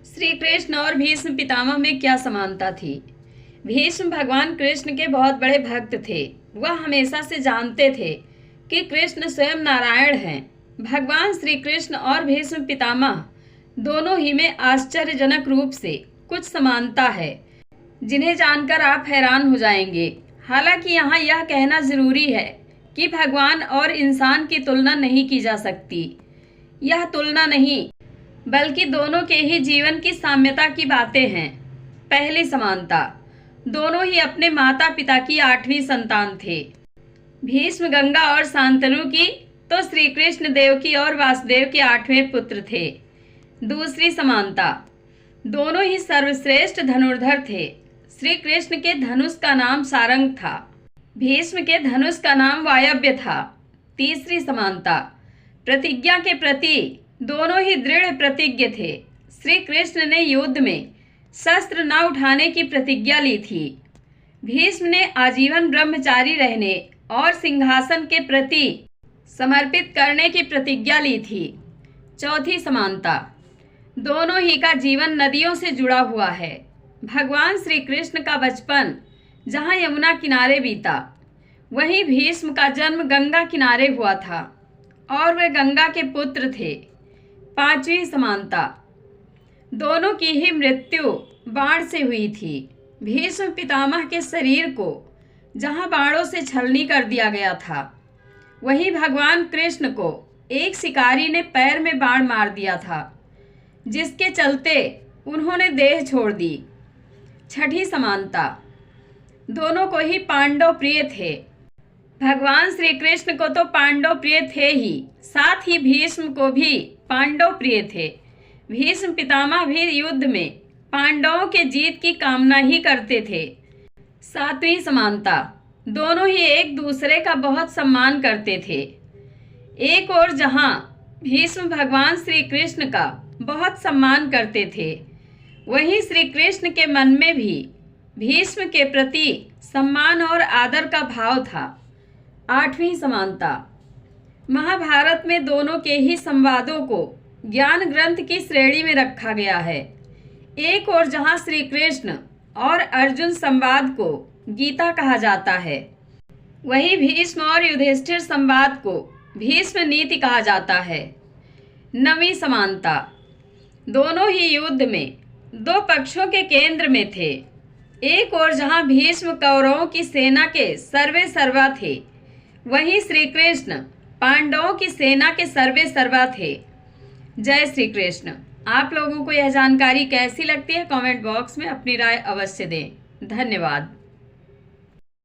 श्री कृष्ण और भीष्म पितामह में क्या समानता थी। भीष्म भगवान कृष्ण के बहुत बड़े भक्त थे। वह हमेशा से जानते थे कि कृष्ण स्वयं नारायण हैं। भगवान श्री कृष्ण और भीष्म पितामह दोनों ही में आश्चर्यजनक रूप से कुछ समानता है, जिन्हें जानकर आप हैरान हो जाएंगे। हालांकि यहाँ यह कहना जरूरी है कि भगवान और इंसान की तुलना नहीं की जा सकती। यह तुलना नहीं, बल्कि दोनों के ही जीवन की साम्यता की बातें हैं। पहली समानता, दोनों ही अपने माता पिता की 8वीं संतान थे। भीष्म गंगा और शांतनु की, तो श्री कृष्ण देवकी और वासुदेव के 8वें पुत्र थे। दूसरी समानता, दोनों ही सर्वश्रेष्ठ धनुर्धर थे। श्री कृष्ण के धनुष का नाम सारंग था, भीष्म के धनुष का नाम वायव्य था। तीसरी समानता, प्रतिज्ञा के प्रति दोनों ही दृढ़ प्रतिज्ञ थे। श्री कृष्ण ने युद्ध में शस्त्र न उठाने की प्रतिज्ञा ली थी। भीष्म ने आजीवन ब्रह्मचारी रहने और सिंहासन के प्रति समर्पित करने की प्रतिज्ञा ली थी। चौथी समानता, दोनों ही का जीवन नदियों से जुड़ा हुआ है। भगवान श्री कृष्ण का बचपन जहाँ यमुना किनारे बीता, वहीं भीष्म का जन्म गंगा किनारे हुआ था और वे गंगा के पुत्र थे। पांचवी समानता, दोनों की ही मृत्यु बाण से हुई थी। भीष्म पितामह के शरीर को जहां बाणों से छलनी कर दिया गया था, वहीं भगवान कृष्ण को एक शिकारी ने पैर में बाण मार दिया था, जिसके चलते उन्होंने देह छोड़ दी। छठी समानता, दोनों को ही पांडव प्रिय थे। भगवान श्री कृष्ण को तो पांडव प्रिय थे ही, साथ ही भीष्म को भी पांडव प्रिय थे। भीष्म पितामह भी युद्ध में पांडवों के जीत की कामना ही करते थे। सातवीं समानता, दोनों ही एक दूसरे का बहुत सम्मान करते थे। एक और जहां भीष्म भगवान श्री कृष्ण का बहुत सम्मान करते थे, वहीं श्री कृष्ण के मन में भी भीष्म के प्रति सम्मान और आदर का भाव था। आठवीं समानता, महाभारत में दोनों के ही संवादों को ज्ञान ग्रंथ की श्रेणी में रखा गया है। एक और जहां श्री कृष्ण और अर्जुन संवाद को गीता कहा जाता है, वहीं भीष्म और युधिष्ठिर संवाद को भीष्म नीति कहा जाता है। नवीं समानता, दोनों ही युद्ध में दो पक्षों के केंद्र में थे। एक और जहां भीष्म कौरवों की सेना के सर्वे सर्वा थे, वहीं श्री कृष्ण पांडवों की सेना के सर्वे सर्वा थे। जय श्री कृष्ण। आप लोगों को यह जानकारी कैसी लगती है, कमेंट बॉक्स में अपनी राय अवश्य दें। धन्यवाद।